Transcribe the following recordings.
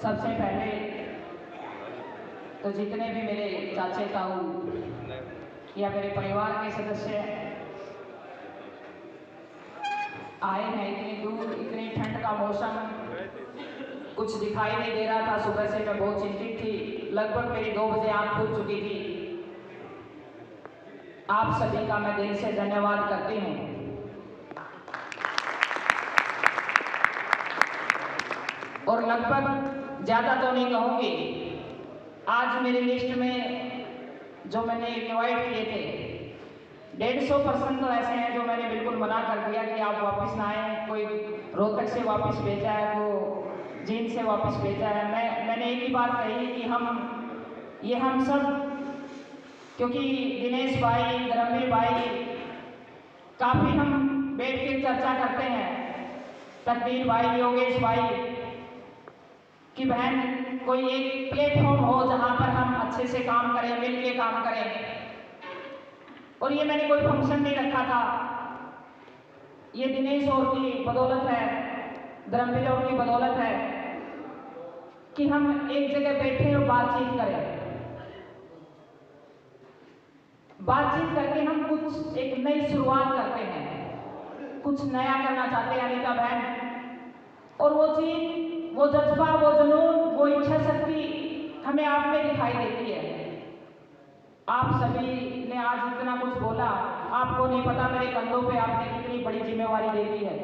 सबसे पहले तो जितने भी मेरे चाचे ताऊ या मेरे परिवार के सदस्य आए हैं इतनी दूर, इतनी ठंड का मौसम, कुछ दिखाई नहीं दे रहा था। सुबह से मैं बहुत चिंतित थी, लगभग मेरी 2 बजे आंख खुल चुकी थी। आप सभी का मैं दिल से धन्यवाद करती हूँ। और लगभग ज्यादा तो नहीं कहूंगी, आज मेरी लिस्ट में जो मैंने इनवाइट किए थे 150% तो ऐसे हैं जो मैंने बिल्कुल मना कर दिया कि आप वापस ना आए। कोई रोहतक से वापस भेजा है, वो जींद से वापस भेजा है। मैंने एक ही बात कही कि हम सब, क्योंकि दिनेश भाई, धर्मवीर भाई, काफ़ी हम बैठ के चर्चा करते हैं, तकदीर भाई, योगेश भाई, कि बहन कोई एक प्लेटफॉर्म हो जहाँ पर हम अच्छे से काम करें, मिल के काम करें। और ये मैंने कोई फंक्शन नहीं रखा था, ये दिनेश और की बदौलत है, धर्मवीर और की बदौलत है कि हम एक जगह बैठे और बातचीत करें। बातचीत करके हम कुछ एक नई शुरुआत करते हैं, कुछ नया करना चाहते हैं अनीता बहन। और वो चीज, वो जज्बा, वो जुनून, वो इच्छा शक्ति हमें आप में दिखाई देती है। आप सभी ने आज इतना कुछ बोला, आपको नहीं पता मेरे कंधों पे आपने कितनी बड़ी जिम्मेवारी दे दी है।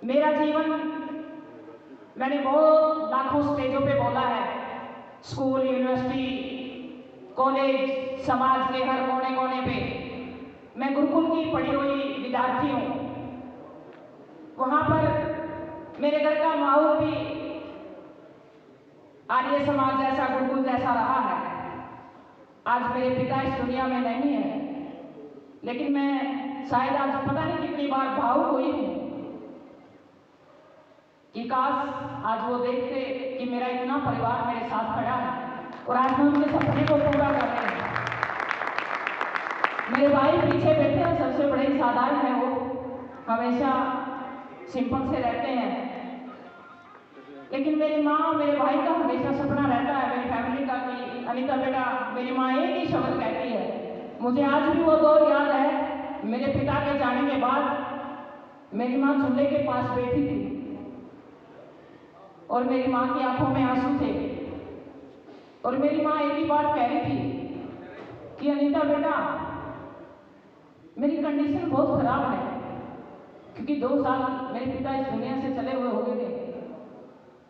मेरा जीवन मैंने बहुत लाखों स्टेजों पे बोला है, स्कूल, यूनिवर्सिटी, कॉलेज, समाज के हर कोने कोने पे। मैं गुरुकुल की पढ़ी हुई विद्यार्थी हूँ। वहाँ पर मेरे घर का माहौल भी आर्य समाज जैसा, गुरुकुल जैसा रहा है। आज मेरे पिता इस दुनिया में नहीं है, लेकिन मैं शायद आज पता नहीं कितनी बार भावुक हुई हूँ कि काश आज वो देखते कि मेरा इतना परिवार मेरे साथ खड़ा है और आज मैं उनके सपने को पूरा कर रहे हैं। मेरे भाई पीछे बैठे हैं, सबसे बड़े साधारण हैं, वो हमेशा सिंपल से रहते हैं, लेकिन मेरी माँ और मेरे भाई का हमेशा सपना रहता है, मेरी फैमिली का, कि अनीता बेटा, मेरी माँ एक ही शब्द कहती है। मुझे आज भी वो दौर याद है, मेरे पिता के जाने के बाद मेरी माँ चूल्हे के पास बैठी थी और मेरी माँ की आंखों में आंसू थे और मेरी माँ एक ही बात कह रही थी कि अनीता बेटा, मेरी कंडीशन बहुत खराब है, क्योंकि 2 साल मेरे पिता इस दुनिया से चले हुए हो गए थे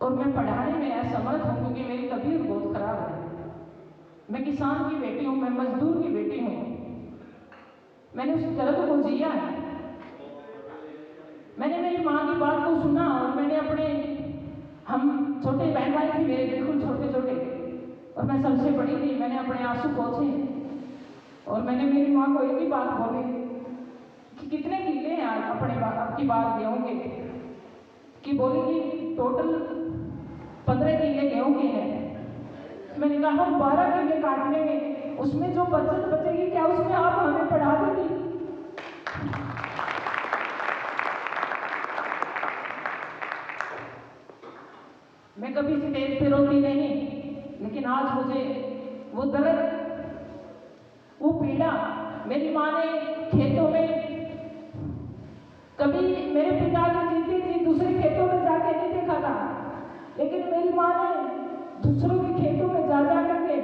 और मैं पढ़ाने में असमर्थ हूँ क्योंकि मेरी तबीयत बहुत खराब है। मैं किसान की बेटी हूँ, मैं मजदूर की बेटी हूँ, मैंने उस दर्द को जिया है। मैंने मेरी माँ की बात को सुना और मैंने अपने, हम छोटे बहन भाई थे मेरे, बिल्कुल छोटे छोटे, और मैं सबसे बड़ी थी। मैंने अपने आंसू पोंछे और मैंने मेरी माँ को एक ही बात बोली कि कितने किले हैं आज अपने आपकी बात गेहूँ के, कि बोली कि टोटल 15 किले गेहूँ के हैं। मैंने कहा हम 12 किले काट लेंगे, उसमें जो बचत बचेगी क्या उसमें आप हमें पढ़ा देंगी? मैं कभी स्टेज पे रोती नहीं, लेकिन आज मुझे वो दर्द, वो पीड़ा, मेरी माँ ने खेतों में कभी मेरे पिता की जीती थी, दूसरे खेतों में जाके नहीं देखा था, लेकिन मेरी माँ ने दूसरों के खेतों में जा करके,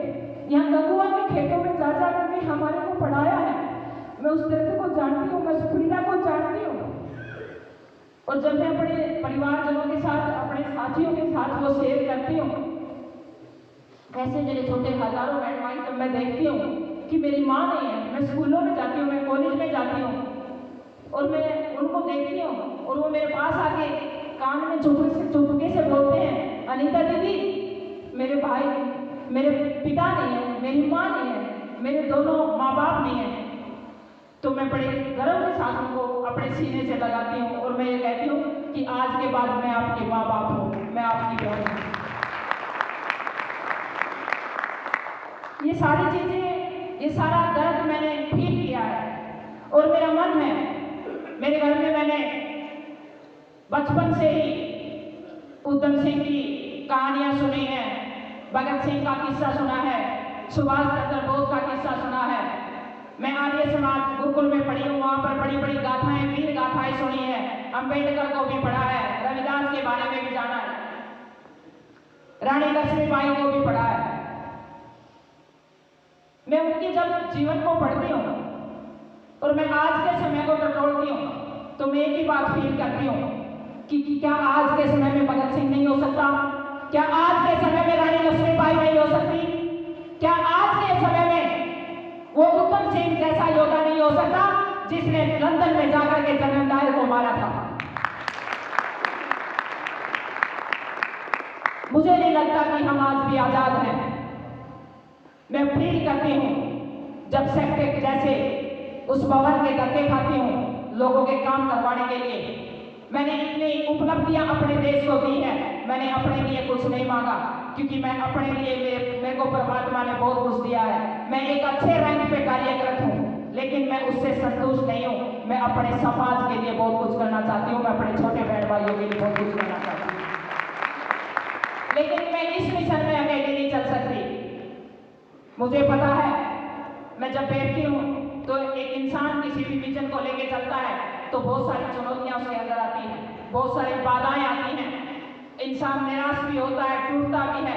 यहाँ गंगुआ के खेतों में जा करके हमारे को पढ़ाया है। मैं उस दर्द को जानती हूँ, मैं उस पीड़ा को जानती हूँ। और जब मैं अपने परिवारजनों के साथ, अपने साथियों के साथ वो शेयर करती हूँ, ऐसे मेरे छोटे हजारों बहन भाई, जब मैं देखती हूँ कि मेरी माँ नहीं है, मैं स्कूलों में जाती हूँ, मैं कॉलेज में जाती हूँ और मैं उनको देखती हूँ और वो मेरे पास आके कान में चुपके से बोलते हैं, अनीता दीदी, मेरे भाई, मेरे पिता नहीं है, मेरी माँ नहीं है, मेरे दोनों माँ बाप नहीं है, तो मैं बड़े गर्व के साथ उनको अपने सीने से लगाती हूँ और मैं ये कहती हूँ कि आज के बाद मैं आपके माँ बाप हूँ, मैं आपकी बहन हूँ। ये सारी चीजें, ये सारा दर्द मैंने फील किया है और मेरा मन है, मेरे घर में मैंने बचपन से ही उधम सिंह की कहानियां सुनी हैं, भगत सिंह का किस्सा सुना है, सुभाष चंद्र बोस का किस्सा सुना है। मैं आर्य समाज गुरुकुल में पढ़ी हूँ, वहाँ पर बड़ी बड़ी गाथाएं, वीर गाथाएं सुनी है। अम्बेडकर को भी पढ़ा है, रविदास के बारे में भी जाना है, रानी लक्ष्मीबाई को भी पढ़ा है। मैं उनकी जब जीवन को पढ़ती हूँ और मैं आज के समय को टटोलती हूँ तो मैं एक ही बात फील करती हूँ कि क्या आज के समय में भगत सिंह नहीं हो सकता? क्या आज के समय में रानी लक्ष्मीबाई नहीं हो सकती? क्या आज के समय में वो उधम सिंह जैसा योद्धा नहीं हो सकता जिसने लंदन में जाकर के जनरल डायर को मारा था? मुझे नहीं लगता कि हम आज भी आजाद हैं। मैं फील करती हूँ जब सेक्टर जैसे उस भवन के धक्के खाती हूँ लोगों के काम करवाने के लिए। मैंने इतनी उपलब्धियां अपने देश को दी है, मैंने अपने लिए कुछ नहीं मांगा, क्योंकि मैं अपने लिए मेरे को परमात्मा ने बहुत कुछ दिया है। मैं एक अच्छे रैंक पे कार्यरत हूँ, लेकिन मैं उससे संतुष्ट नहीं हूँ। मैं अपने समाज के लिए बहुत कुछ करना चाहती हूँ, मैं अपने छोटे बहन भाइयों के लिए बहुत कुछ करना चाहती हूँ, लेकिन मैं इस मिशन में अकेले नहीं चल सकती। मुझे पता है मैं जब बैठती हूँ तो एक इंसान किसी भी विजन को लेके चलता है तो बहुत सारी चुनौतियां उसके अंदर आती हैं, बहुत सारी बाधाएं आती हैं, इंसान निराश भी होता है, टूटता भी है।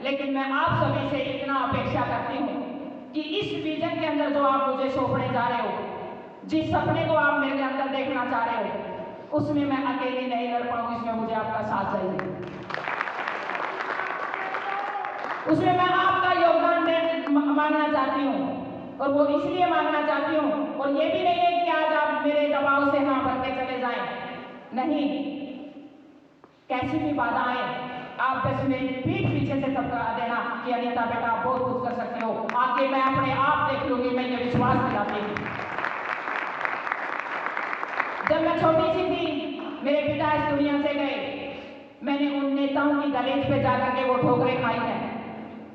लेकिन मैं आप सभी से इतना अपेक्षा करती हूँ कि इस विजन के अंदर जो आप मुझे सौंपने जा रहे हो, जिस सपने को आप मेरे अंदर देखना चाह रहे हो, उसमें मैं अकेली नहीं लड़ पाऊंगी, इसमें मुझे आपका साथ चाहिए, उसमें मैं आपका योगदान मांगना चाहती हूँ। और वो इसलिए मांगना चाहती हूँ, और ये भी नहीं है कि आज आप मेरे दबाव से हाँ भर के चले जाएं, नहीं, कैसी भी बाधा आए आप बस मेरी पीठ पीछे से थपका देना कि अनीता बेटा आप बहुत कुछ कर सकते हो, आगे मैं अपने आप देख लूंगी, मैं ये विश्वास दिलाती हूँ। जब मैं छोटी सी थी, मेरे पिता इस दुनिया से गए, मैंने उन नेताओं की दहलीज पे जाकर के वो ठोकरें खाई हैं।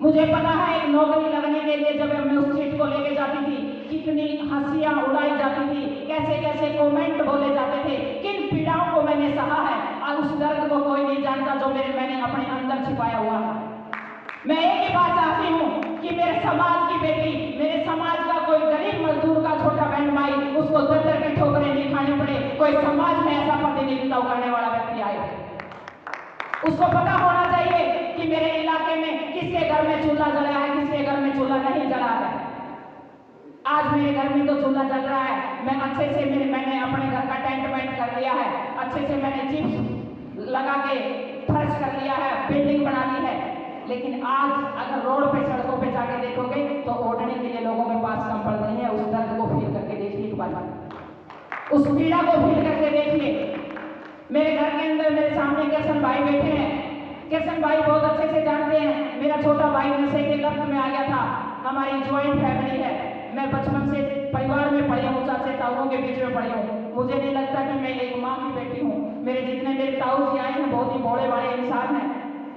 मुझे पता है एक नौकरी लगने के लिए जब मैं उस सीट को लेके जाती थी कितनी हंसियां उड़ाई जाती थी, कैसे कैसे कमेंट बोले जाते थे, किन पीड़ाओं को मैंने सहा है और उस दर्द को कोई नहीं जानता जो मैंने अपने अंदर छिपाया हुआ है। मैं एक ही बात चाहती हूँ कि मेरे समाज की बेटी, मेरे समाज का कोई गरीब मजदूर का छोटा बहन भाई उसको दर की ठोकरें नहीं खानी पड़े, कोई समाज में ऐसा प्रतिनिधित्व करने वाला व्यक्ति आए। उसको पता होना चाहिए कि मेरे इलाके में किसके घर में चूल्हा जला है, किसके घर में चूल्हा नहीं जला है। आज मेरे घर में तो चूल्हा जल रहा है, मैं अच्छे से मैंने अपने घर का टेंट वेंट कर लिया है, अच्छे से मैंने चिप्स लगा के फर्श कर लिया है, बिल्डिंग बना ली है। लेकिन आज अगर रोड पे सड़कों पे जाके देखोगे तो ओढ़ने के लिए लोगों के पास कंबल नहीं है। उस दर्द को फील करके देखिए एक बार, उस पीड़ा को फील करके देखिए। मेरे घर के अंदर मेरे सामने किशन भाई बैठे हैं, किशन भाई बहुत अच्छे से जानते हैं मेरा छोटा भाई नशे के लत में आ गया था। हमारी ज्वाइंट फैमिली है, मैं बचपन से परिवार में पढ़ी हूँ, चाचे ताऊओं के बीच में पढ़ी हूँ। मुझे नहीं लगता कि मैं एक माँ की बेटी हूँ। मेरे जितने मेरे ताऊ जी आए हैं बहुत ही बड़े बड़े इंसान हैं,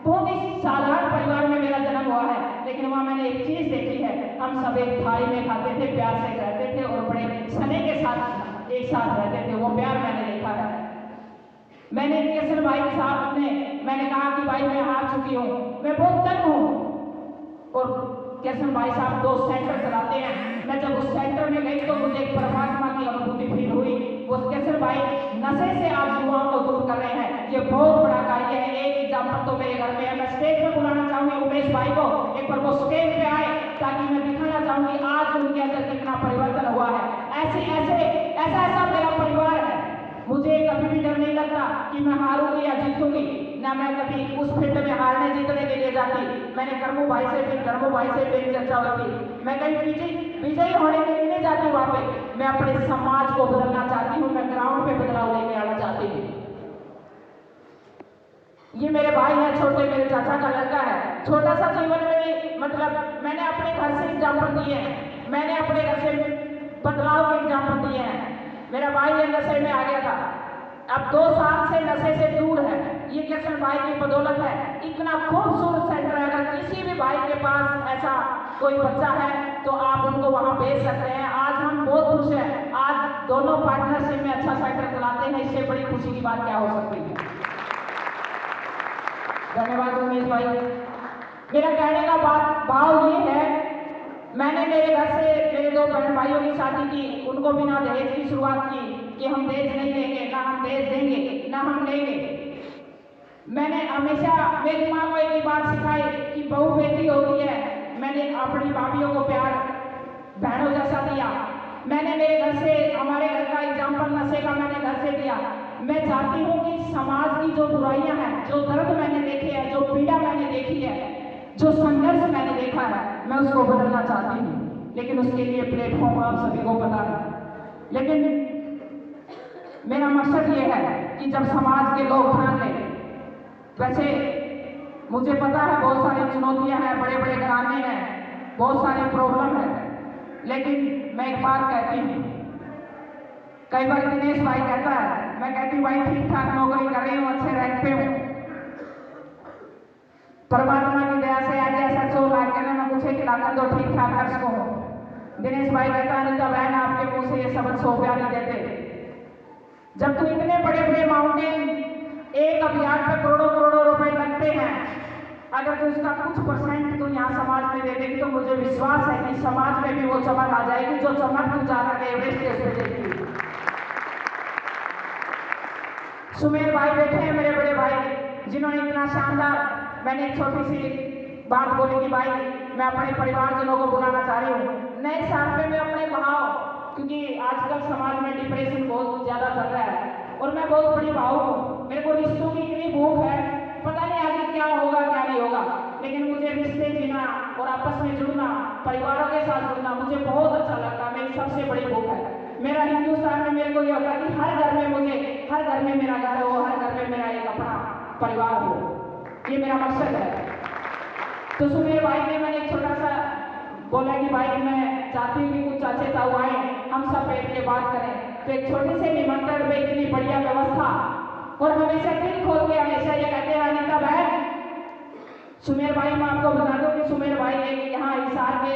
बहुत ही साधारण परिवार में मेरा जन्म हुआ है, लेकिन वहाँ मैंने एक चीज देखी है, हम सब एक थाली में खाते थे, प्यार से रहते थे और बड़े स्नेह के साथ एक साथ रहते थे। वो प्यार मैंने देखा है। मैंने किशन भाई साहब ने मैंने कहा कि भाई मैं हार चुकी हूँ, मैं बहुत तंग हूँ। और किशन भाई साहब 2 सेंटर चलाते हैं। मैं जब उस सेंटर में गई तो मुझे एक परमात्मा की अनुभूति फील हुई। वो किशन भाई नशे से आज युवाओं को दूर कर रहे हैं, ये बहुत बड़ा कार्य है। एक एग्जाम्पल तो मेरे घर में है, मैं स्टेज पे बुलाना चाहूंगी उमेश भाई को, एक बार वो स्टेज पे आए ताकि मैं दिखाना चाहूंगी आज उनके अंदर कितना परिवर्तन हुआ है। ऐसा मेरा परिवार है। मुझे कभी भी डर नहीं लगता कि मैं हारूंगी या जीतूंगी, ना मैं कभी उस फील्ड में हारने जीतने के लिए जाती। मैंने धर्मू भाई से मेरी चर्चा हुई थी, मैं कहीं विजयी होने के लिए नहीं जाती वहां पे, मैं अपने समाज को बदलना चाहती हूँ, मैं ग्राउंड पे बदलाव लेके आना चाहती हूँ। ये मेरे भाई है छोटे, मेरे चाचा का लड़का है। छोटा सा जीवन में मतलब मैंने अपने घर से एग्जाम्पल दिए हैं, मैंने अपने घर से बदलाव के एग्जाम्पल दिए हैं। मेरा भाई नशे में आ गया था, अब 2 साल से नशे से दूर है। ये किशन भाई की बदौलत है। इतना खूबसूरत सेंटर है, अगर किसी भी भाई के पास ऐसा कोई बच्चा है तो आप उनको वहाँ भेज सकते हैं। आज हम बहुत खुश हैं, आज दोनों पार्टनरशिप में अच्छा सेंटर चलाते हैं। इससे बड़ी खुशी की बात क्या हो सकती है। धन्यवाद उमेश भाई। मेरा कहने का भाव ये है, मैंने मेरे घर से मेरे 2 बहन भाइयों की शादी की, उनको बिना दहेज की शुरुआत की कि हम दहेज नहीं देंगे, ना हम दहेज देंगे, ना हम लेंगे। मैंने हमेशा मेरी माँ को एक ही बात सिखाई कि बहू बेटी होती है। मैंने अपनी भाभियों को प्यार बहनों जैसा दिया। मैंने मेरे घर से, हमारे घर का एग्जाम्पल नशे का मैंने घर से दिया। मैं चाहती हूँ कि समाज की जो बुराइयां हैं, जो दर्द मैंने देखे हैं, जो पीड़ा मैंने देखी है, जो संघर्ष मैंने देखा है, मैं उसको बदलना चाहती हूँ। लेकिन उसके लिए प्लेटफॉर्म आप सभी को पता है। लेकिन मेरा मकसद ये है कि जब समाज के लोग ठान लें, वैसे मुझे पता है बहुत सारी चुनौतियां हैं, बड़े बड़े घराने हैं, बहुत सारी प्रॉब्लम है, लेकिन मैं एक बात कहती हूँ। कई बार दिनेश भाई कहता है, मैं कहती हूँ भाई ठीक ठाक नौकरी कर रही हूँ, अच्छे रैंक पे हूँ, परमात्मा की दया से आज ऐसा चोर लाग के ना पूछे कि लाकर दो ठीक ठाक कर्ज को हो। दिनेश भाई कहता है अनिता बहन आपके मुंह से ये शब्द 100 रुपया नहीं देते। जब तू इतने बड़े बड़े माउंटेन, एक अभियान पे करोड़ों करोड़ों रुपए लगते हैं, अगर तू उसका कुछ % तू यहाँ समाज में दे देगी तो मुझे विश्वास है कि समाज में भी वो चमक आ जाएगी जो चमक तू जाकर एवरेस्ट के उसमें देखी। सुमेर भाई बैठे हैं मेरे बड़े भाई, जिन्होंने इतना शानदार, मैंने एक छोटी सी बात बोली कि भाई मैं अपने परिवारजनों को बुलाना चाह रही हूँ नए साल में। मैं अपने भाव, क्योंकि आजकल समाज में डिप्रेशन बहुत ज्यादा चल रहा है और मैं बहुत बड़ी भावुक हूँ। मेरे को रिश्तों की इतनी भूख है, पता नहीं आगे क्या होगा क्या नहीं होगा, लेकिन मुझे रिश्ते जीना और आपस में जुड़ना, परिवारों के साथ जुड़ना मुझे बहुत अच्छा लगता है। मेरी सबसे बड़ी भूख है। मेरा हिंदुस्तान में मेरे को ये होता है कि हर घर में मुझे, हर घर में मेरा घर हो, हर घर में मेरा एक अपना परिवार हो, ये मेरा मकसद है। तो सुमेर भाई ने मैंने एक छोटा सा बोला कि भाई मैं चाहती हूँ कि कुछ अच्छे ताऊ आए, हम सब बैठ के बात करें। तो एक छोटे से निमंत्रण में इतनी बढ़िया व्यवस्था, और हमेशा दिल खोल के हमेशा ये कहते हैं अनिता बहन, सुमेर भाई मैं आपको बता दूं कि सुमेर भाई एक यहाँ हिसार के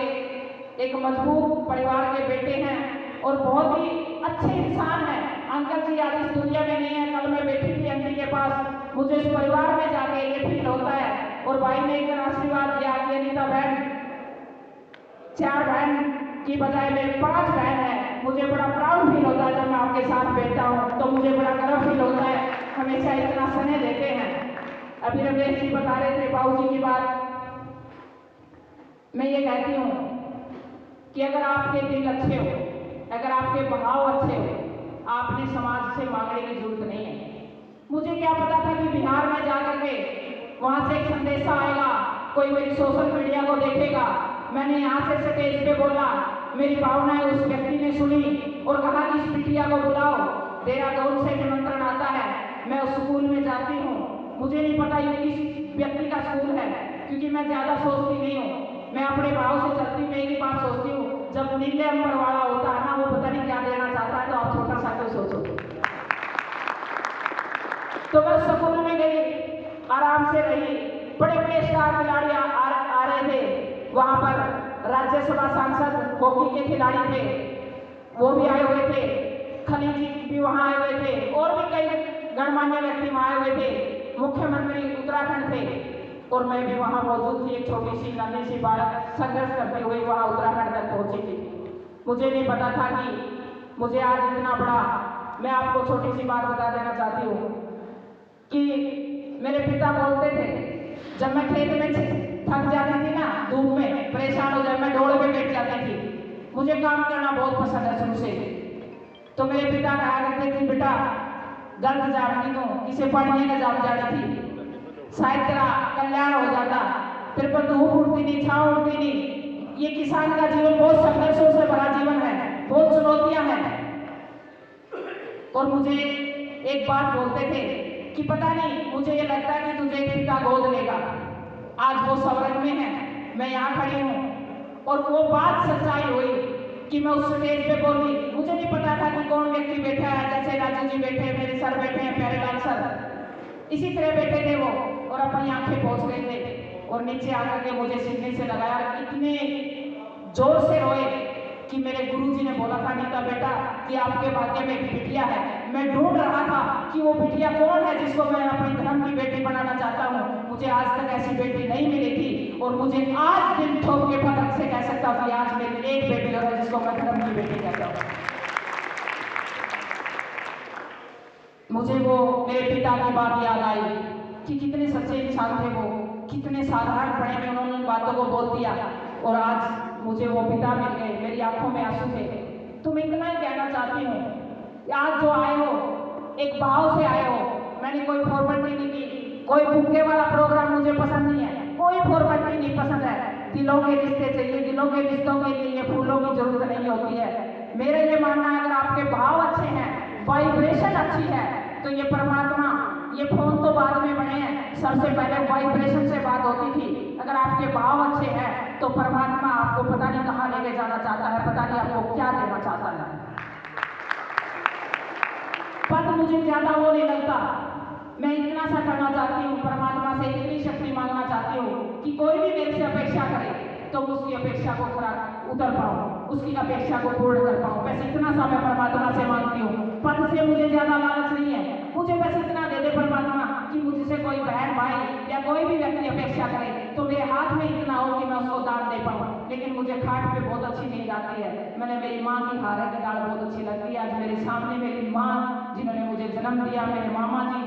एक मजबूत परिवार के बेटे हैं और बहुत ही अच्छे इंसान हैं। अंकल जी आज इस दुनिया में नहीं है। कल मैं बैठी थी आंटी के पास, मुझे इस परिवार में जाके ये फील होता है। और भाई ने एक आशीर्वाद दिया कि अनिता बहन, 4 बहन की बजाय मेरे 5 बहन है। मुझे बड़ा प्राउड फील होता है जब मैं आपके साथ बैठता हूँ, तो मुझे बड़ा गर्व फील होता है। हमेशा इतना स्नेह देते हैं। अभी रमेश जी बता रहे थे बाबू जी की बात। मैं ये कहती हूँ कि अगर आपके दिल अच्छे हो, अगर आपके भाव अच्छे हो, आपने समाज से मांगने की जरूरत नहीं है। मुझे क्या पता था कि बिहार में जाकर के वहां से एक संदेशा आएगा, कोई मेरी सोशल मीडिया को देखेगा। मैंने यहाँ से स्टेज पे बोला, मेरी भावनाएं उस व्यक्ति ने सुनी और कहा कि इस बिटिया को बुलाओ, देहरादून से निमंत्रण आता है। मैं उस स्कूल में जाती हूँ, मुझे नहीं पता ये किस व्यक्ति का स्कूल है, क्योंकि मैं ज्यादा सोचती नहीं हूँ। मैं अपने भाव से चलती हूँ। मैं एक ही बात सोचती हूँ, जब नीले अंबर वाला होता है ना, वो पता नहीं क्या देना चाहता है, तो आप छोटा सा तो सोचो। तो मैं स्कूल में गई, आराम से रही। बड़े बड़े स्टार खिलाड़ी आ रहे थे वहां पर। राज्यसभा सांसद हॉकी के खिलाड़ी थे, वो भी आए हुए थे। खलीजी भी वहां आए हुए थे और भी कई गणमान्य व्यक्ति वहां आए हुए थे। मुख्यमंत्री उत्तराखंड थे और मैं भी वहां मौजूद थी। एक छोटी सी नन्ही सी बालक संघर्ष करती हुई वहां उत्तराखंड तक पहुंची थी। मुझे नहीं पता था कि मुझे आज इतना बड़ा, मैं आपको छोटी सी बात बता देना चाहती हूँ कि मेरे पिता बोलते थे, जब मैं खेत में थक जाती थी ना, धूप में परेशान हो जाए, मैं ढोल पे बैठ जाती थी। मुझे काम करना बहुत पसंद है शुरू से। तो मेरे पिता कहा करते थे, बेटा गलत जाती तू, किसे पढ़ने का जाप जा रही थी, शायद तेरा कल्याण हो जाता। तेरे पर धूप उठती नहीं, छाँव उठती नहीं। ये किसान का जीवन बहुत संघर्षों से भरा जीवन है, बहुत चुनौतियां हैं। और मुझे एक बात बोलते थे कि पता नहीं, मुझे ये लगता है कि तुझे एक पिता गोद लेगा। आज वो स्वर्ग में है, मैं यहाँ खड़ी हूँ। और वो बात सच्चाई हुई कि मैं उस स्टेज पे बोली। मुझे नहीं पता था कि कौन व्यक्ति बैठा है, जैसे राजू जी बैठे, मेरे सर बैठे हैं, प्यारेलाल सर, इसी तरह बैठे थे वो, और अपनी आंखें पहुंच गए थे और नीचे आकर के मुझे सीने से लगाया, इतने जोर से रोए कि मेरे गुरुजी ने बोला था, नीता बेटा कि आपके भाग्य में एक बिटिया है। मैं ढूंढ रहा था कि वो बिटिया कौन है जिसको मैं अपनी धर्म की बेटी बनाना चाहता हूँ। मुझे आज तक ऐसी बेटी नहीं मिली थी और मुझे आज दिन ठोक के फर्क से कह सकता हूँ कि आज मेरी एक बेटी और है जिसको मैं धर्म की बेटी कहता हूँ। मुझे वो मेरे पिता की बात याद आई कि कितने सच्चे इंसान थे वो, कितने साधारण पड़े में उन्होंने उन बातों को बोल दिया और आज मुझे वो पिता मिल गए, मेरी आंखों में आंसू थे। तो मैं इतना ही कहना चाहती हूँ, आज जो आए हो एक भाव से आए हो, मैंने कोई फॉर्मेलिटी नहीं की, कोई भूखे वाला प्रोग्राम मुझे पसंद नहीं है, कोई फॉर्मेलिटी नहीं पसंद है। दिलों के रिश्ते चाहिए, दिलों के रिश्तों के लिए ये फूलों की जरूरत नहीं होती है। मेरा ये मानना है, अगर आपके भाव अच्छे हैं, वाइब्रेशन अच्छी है, तो ये परमात्मा, ये फोन तो बाद में बने हैं, सबसे पहले वाइब्रेशन से बात होती थी। अगर आपके भाव अच्छे हैं तो परमात्मा आपको पता नहीं कहाँ लेके जाना चाहता है, पता नहीं आपको क्या देना चाहता है। पद मुझे ज्यादा वो नहीं लगता, मैं इतना सा करना चाहती हूँ, परमात्मा से इतनी शक्ति मांगना चाहती हूँ कि कोई भी मेरे से अपेक्षा करे तो उसकी अपेक्षा को खरा उतर पाऊँ, उसकी अपेक्षा को पूर्ण कर पाऊँ। बस इतना सा मैं परमात्मा से मांगती हूँ। पद से मुझे ज्यादा लालच नहीं है, मुझे बस इतना दे दे परमात्मा कि मुझसे कोई बहन भाई या कोई भी व्यक्ति अपेक्षा करे तो मेरे हाथ में इतना हो कि मैं उसको दान दे पाऊँ। लेकिन मुझे खाट पे बहुत अच्छी नींद आती है, मैंने मेरी माँ की हारे की दाल बहुत अच्छी लगती है। आज मेरे सामने मेरी माँ जिन्होंने मुझे जन्म दिया, मेरे मामा जी,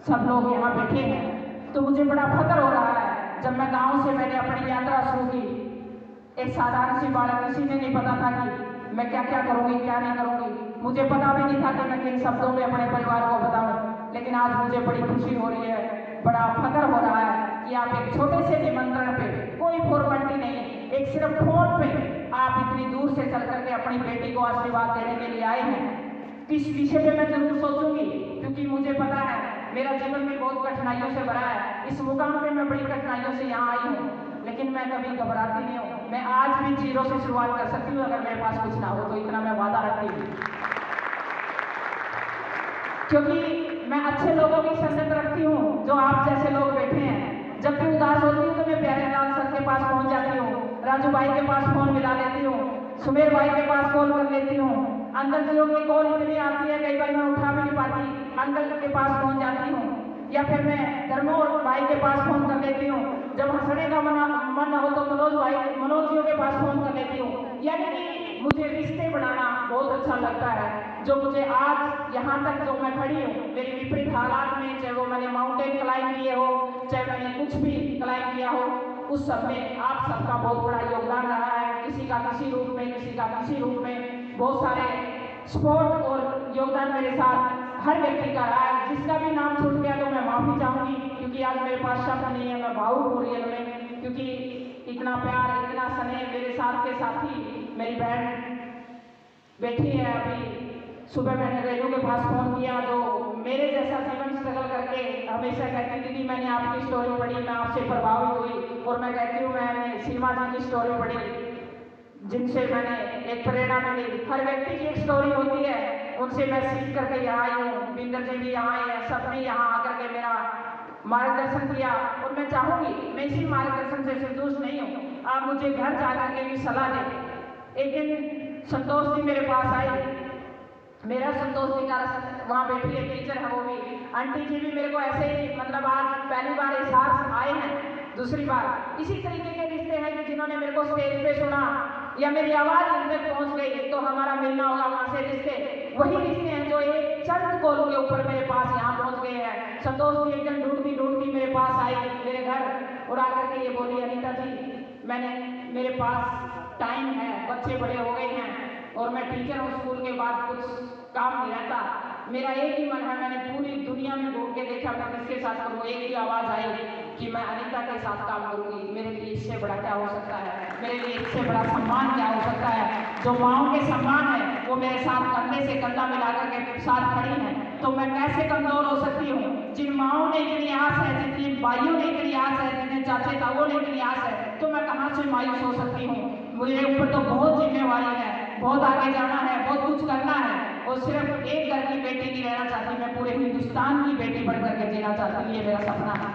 सब लोग यहाँ बैठे हैं, तो मुझे बड़ा फख्र हो रहा है। जब मैं गांव से मैंने अपनी यात्रा शुरू की, एक साधारण सी बात, किसी ने नहीं पता था कि मैं क्या क्या करूँगी क्या नहीं करूँगी, मुझे पता भी नहीं था कि मैं किन शब्दों में अपने परिवार को बताऊँ। लेकिन आज मुझे बड़ी खुशी हो रही है, बड़ा फख्र हो रहा है कि आप एक छोटे से निमंत्रण पे, कोई फॉर्मेलिटी नहीं, एक सिर्फ फोन पे आप इतनी दूर से चल करके अपनी बेटी को आशीर्वाद देने के लिए आए हैं। इस विषय पे मैं जरूर सोचूंगी, क्योंकि मुझे पता है मेरा जीवन भी बहुत कठिनाइयों से भरा है। इस मुकाम पे मैं बड़ी कठिनाइयों से यहाँ आई हूँ, लेकिन मैं कभी घबराती नहीं हूँ। मैं आज भी जीरो से शुरुआत कर सकती हूँ, अगर मेरे पास कुछ ना हो तो, इतना मैं वादा रखती हूँ। क्योंकि मैं अच्छे लोगों की संगत रखती हूँ, जो आप जैसे लोग बैठे हैं। जब भी उदास होती हूँ तो मैं प्यारेलाल सर के पास पहुँच जाती हूँ, राजू भाई के पास फोन मिला लेती हूँ, सुमेर भाई के पास कॉल कर लेती हूँ। अंकल जी की कॉल इतनी आती है, कई बार मैं उठा भी नहीं पाती, अंकल के पास पहुँच जाती हूँ। या फिर मैं धर्मोर भाई के पास फोन कर लेती हूँ, जब हंसने का मन हो तो मनोज जी के पास फोन कर लेती हूँ। यानी कि मुझे रिश्ते बढ़ाना बहुत अच्छा लगता है, जो मुझे आज यहाँ तक जो मैं खड़ी हूँ, मेरी विपरीत हालात में, चाहे वो मैंने माउंटेन क्लाइंब किए हो, चाहे मैंने कुछ भी क्लाइंब किया हो, उस सब में आप सबका बहुत बड़ा योगदान रहा है। किसी का किसी रूप में, किसी का किसी रूप में, बहुत सारे सपोर्ट और योगदान मेरे साथ हर व्यक्ति का रहा है। जिसका भी नाम छूट गया तो मैं माफी चाहूंगी, क्योंकि आज मेरे पास शब्द नहीं है, मैं भावुक हो रियल में, क्योंकि इतना प्यार, इतना स्नेह मेरे साथ के साथी, मेरी बहन बैठी है अभी। सुबह मैंने रेनू के पास फोन किया, जो मेरे जैसा जीवन स्ट्रगल करके हमेशा कहती थी कि मैंने आपकी स्टोरी पढ़ी, मैं आपसे प्रभावित हुई, और मैं कहती हूँ मैंने सीमा जी की स्टोरी पढ़ी, जिनसे मैंने एक प्रेरणा मिली। हर व्यक्ति की एक स्टोरी होती है, उनसे मैं सीख करके यहाँ आई हूँ। बिंदर जी भी यहाँ आए हैं, सबने यहाँ आकर के मेरा मार्गदर्शन किया, और मैं चाहूँगी, मैं इसी मार्गदर्शन से संतुष्ट नहीं हूँ, आप मुझे घर जाकर के भी सलाह दें। एक दिन संतोष जी मेरे पास आई, मेरा संतोष जी का वहाँ बैठी है, टीचर है वो भी, आंटी जी भी मेरे को ऐसे ही, मतलब आज पहली बार एहसास आए हैं, दूसरी बार इसी तरीके के रिश्ते हैं कि जिन्होंने मेरे को स्टेज पे सुना या मेरी आवाज़ इन तक पहुँच गई तो हमारा मिलना होगा, वहाँ से रिश्ते वही रिश्ते हैं जो एक चंद कॉल के ऊपर मेरे पास यहाँ पहुँच गए हैं। संतोष जी एक दिन ढूंढती मेरे पास आई, मेरे घर, और आकर के ये बोली, अनीता जी मेरे पास टाइम है, बच्चे बड़े हो गए हैं और मैं टीचर हूँ, स्कूल के बाद कुछ काम नहीं रहता, मेरा एक ही मन है, मैंने पूरी दुनिया में घूम के देखा मैं किसके साथ करूँ। एक ही आवाज़ आई कि मैं अनीता के साथ काम करूँगी। मेरे लिए इससे बड़ा क्या हो सकता है, मेरे लिए इससे बड़ा सम्मान क्या हो सकता है। जो माँओं के सम्मान है वो मेरे साथ कंधे से कंधा मिलाकर के साथ खड़ी हैं, तो मैं कैसे कमज़ोर हो सकती हूँ। जिन माँओं ने इतनी आस है, जितनी भाइयों ने इतनी आस है, जितने चाचे ताओं ने इतनी आस है, तो मैं कहाँ से मायूस हो सकती हूँ। मेरे ऊपर तो बहुत जिम्मेवारी जिम्मेवारी है, बहुत आगे जाना है, बहुत कुछ करना है और सिर्फ एक घर की बेटी नहीं रहना चाहती, मैं पूरे हिंदुस्तान की बेटी बढ़ करके जीना चाहती हूँ, ये मेरा सपना है।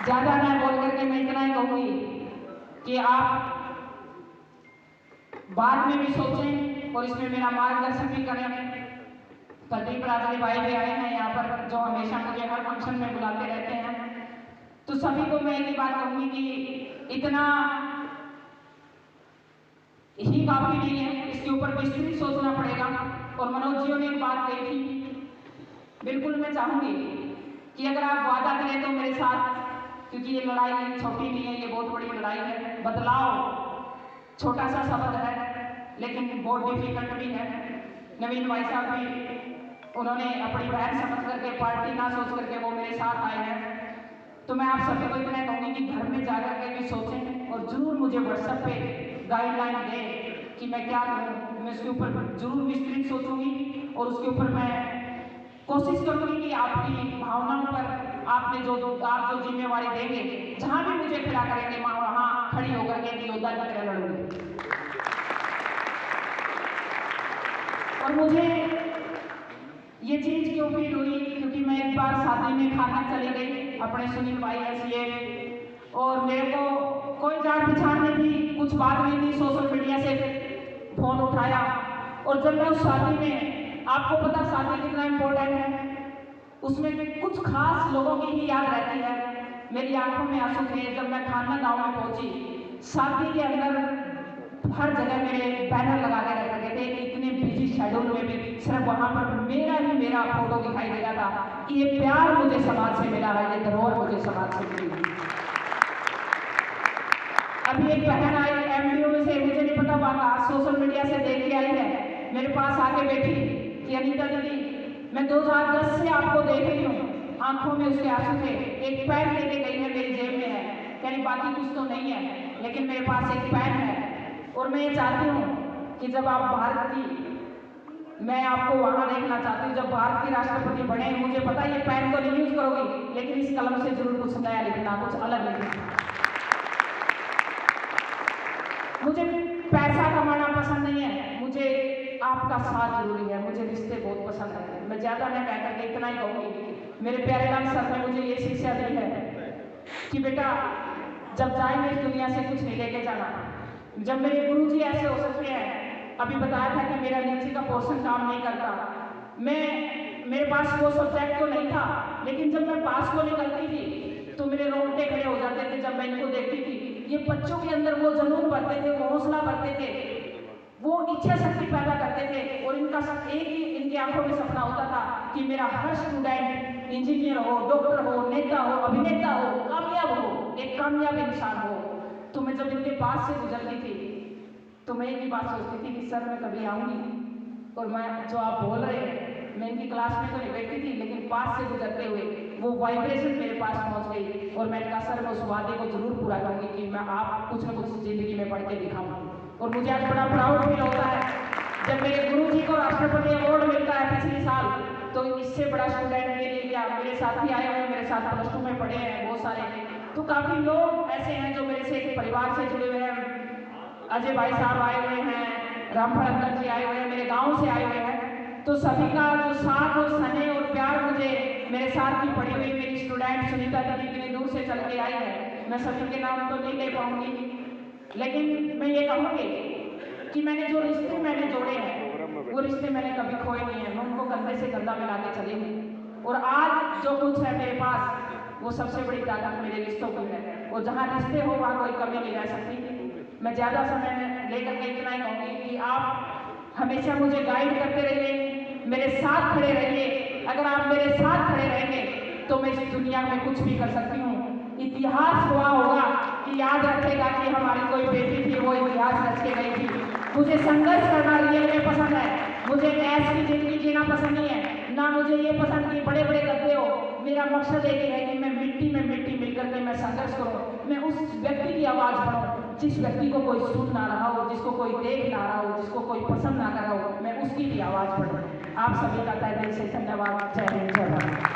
ज्यादा मैं बोल करके मैं इतना ही कहूंगी कि आप बाद में भी सोचें और इसमें मेरा मार्गदर्शन भी करें। प्रदीप राजली भाई भी आए हैं यहाँ पर, जो हमेशा मुझे हर फंक्शन में बुलाते रहते हैं। तो सभी को मैं एक बात कहूंगी कि इतना ही काफी नहीं है, इसके ऊपर विस्तृत सोचना पड़ेगा। और मनोज जी ने एक बात कही थी, बिल्कुल मैं चाहूंगी कि अगर आप वादा करें तो मेरे साथ, क्योंकि ये लड़ाई छोटी नहीं है, ये बहुत बड़ी लड़ाई है। बदलाव छोटा सा शब्द है लेकिन बहुत डिफिकल्ट भी है। नवीन भाई साहब भी, उन्होंने अपनी बहन समझ करके, पार्टी ना सोच करके वो मेरे साथ आए हैं। तो मैं आप सभी को इतना कहूँगी कि घर में जाकर के भी सोचें और जरूर मुझे व्हाट्सएप पे गाइडलाइन दें कि मैं क्या करूँ। मैं उसके ऊपर जरूर विस्तृत सोचूंगी और उसके ऊपर मैं कोशिश करूंगी कि आपकी भावनाओं पर आपने आप जो जिम्मेवारी देंगे, जहां भी मुझे खड़ा करेंगे वहां खड़ी होकर के योद्धा की तरह लड़ूंगी। और मुझे ये चीज क्यों फील हुई, क्योंकि मैं एक बार शादी में खाना चली गई अपने सुनील भाई ऐसी, और मेरे को कोई जान पहचान नहीं थी, कुछ बात नहीं थी, सोशल मीडिया से फोन उठाया। और जब मैं उस शादी में, आपको पता शादी कितना इम्पोर्टेंट है, उसमें कुछ खास लोगों की ही याद रहती है। मेरी आंखों में आंसू थे जब मैं खाना गांव में पहुंची। शादी के अंदर हर जगह मेरे बैनर लगा के रखे थे, इतने बिजी शेड्यूल में भी सिर्फ वहां पर मेरा फोटो दिखाई दे रहा था कि ये प्यार मुझे समाज से मिला है, ये धरोहर मुझे समाज से मिली। अभी एक बहन आई एमडीओ में से, मुझे नहीं पता वहां सोशल मीडिया से देख के आई है, मेरे पास आके बैठी कि अनीता दीदी मैं 2010 से आपको देख रही हूँ, आंखों में उसके आंसू थे। एक पेन लेके गई है, मेरी जेब में है, यानी बाकी कुछ तो नहीं है लेकिन मेरे पास एक पेन है। और मैं ये चाहती हूँ कि जब आप भारत की, मैं आपको वहां देखना चाहती हूँ जब भारत के राष्ट्रपति बने। मुझे पता ये पेन तो नहीं यूज करोगी लेकिन इस कलम से जरूर कुछ नया लिखना, कुछ अलग लिखना। मुझे पैसा कमाना पसंद नहीं है, मुझे आपका साथ जरूरी है, मुझे रिश्ते बहुत पसंद है। मैं ज्यादा न कहकर के इतना ही कहूंगी, मेरे प्यारे लाल सर ने मुझे ये शिक्षा दी है कि बेटा जब जाएंगे इस दुनिया से कुछ नहीं लेके जाना। जब मेरे गुरुजी ऐसे हो सकते हैं, अभी बताया था कि मेरा नीचे का पोर्शन काम नहीं करता, मेरे पास वो सब्जेक्ट तो नहीं था लेकिन जब मैं पास को निकलती थी तो मेरे रोंगटे खड़े हो जाते थे जब मैं इनको देखती थी। ये बच्चों के अंदर वो जुनून भरते थे, वो हौसला भरते थे, वो इच्छा शक्ति पैदा करते थे। और इनका एक ही इनकी आंखों में सपना होता था कि मेरा हर स्टूडेंट इंजीनियर हो, डॉक्टर हो, नेता हो, अभिनेता हो, कामयाब हो, एक कामयाब इंसान हो। तो मैं जब इनके पास से गुजरती थी तो मैं एक ही बात सोचती थी कि सर मैं कभी आऊंगी और मैं जो आप बोल रहे हैं, मैं इनकी क्लास में तो नहीं बैठती थी लेकिन पास से गुजरते हुए वो वाइब्रेशन मेरे पास पहुंच गई और मैंने कहा सर मैं उस वादे को जरूर पूरा करूंगी कि मैं आप कुछ न कुछ जिंदगी में पढ़ के दिखाऊंगा। और मुझे आज बड़ा प्राउड फील होता है जब मेरे गुरुजी को राष्ट्रपति अवार्ड मिलता है पिछले साल, तो इससे बड़ा स्टूडेंट मेरे लिए, मेरे साथी आए हुए, मेरे साथ +2 में पढ़े हैं बहुत सारे, तो काफी लोग ऐसे हैं जो मेरे से एक परिवार से जुड़े हुए हैं। अजय भाई साहब आए हुए हैं, रामफल अंकल जी आए हुए हैं, मेरे गाँव से आए हुए हैं। तो सभी का जो साथ और स्नेह और प्यार मुझे मेरे साथ की पढ़ी हुई मेरी स्टूडेंट सुनीता दीदी इतनी दूर से चल के आई है, मैं सभी के नाम तो नहीं ले पाऊंगी लेकिन मैं ये कहूँगी कि मैंने जो रिश्ते मैंने जोड़े हैं वो रिश्ते मैंने कभी खोए नहीं है, मैं उनको कंधे से कंधा मिला के चली हूँ। और आज जो कुछ है मेरे पास वो सबसे बड़ी ताकत मेरे रिश्तों की है, और जहाँ रिश्ते हो वहाँ कोई कमी नहीं रह सकती। मैं ज़्यादा समय लेकर के इतना ही कहूँगी कि आप हमेशा मुझे गाइड करते रहिए, मेरे साथ खड़े रहिए। अगर आप मेरे साथ खड़े रहेंगे तो मैं इस दुनिया में कुछ भी कर सकती हूँ। इतिहास हुआ होगा कि याद रखेगा कि हमारी कोई बेटी थी, वो इतिहास रच के गई थी। मुझे संघर्ष करना रियल में पसंद है, मुझे ऐश की जिंदगी जीना पसंद नहीं है, ना मुझे ये पसंद कि बड़े बड़े गद्दे हो। मेरा मकसद एक ही है कि मैं मिट्टी में मिट्टी मिलकर के मैं संघर्ष करूँ, मैं उस व्यक्ति की आवाज़ बढ़ाऊँ जिस व्यक्ति को कोई सुन ना रहा हो, जिसको कोई देख ना रहा हो, जिसको कोई पसंद ना कर रहा हो, मैं उसकी भी आवाज़ बढ़ाऊँ। आप सभी का तहे दिल से धन्यवाद। जय हिंद, जय भारत।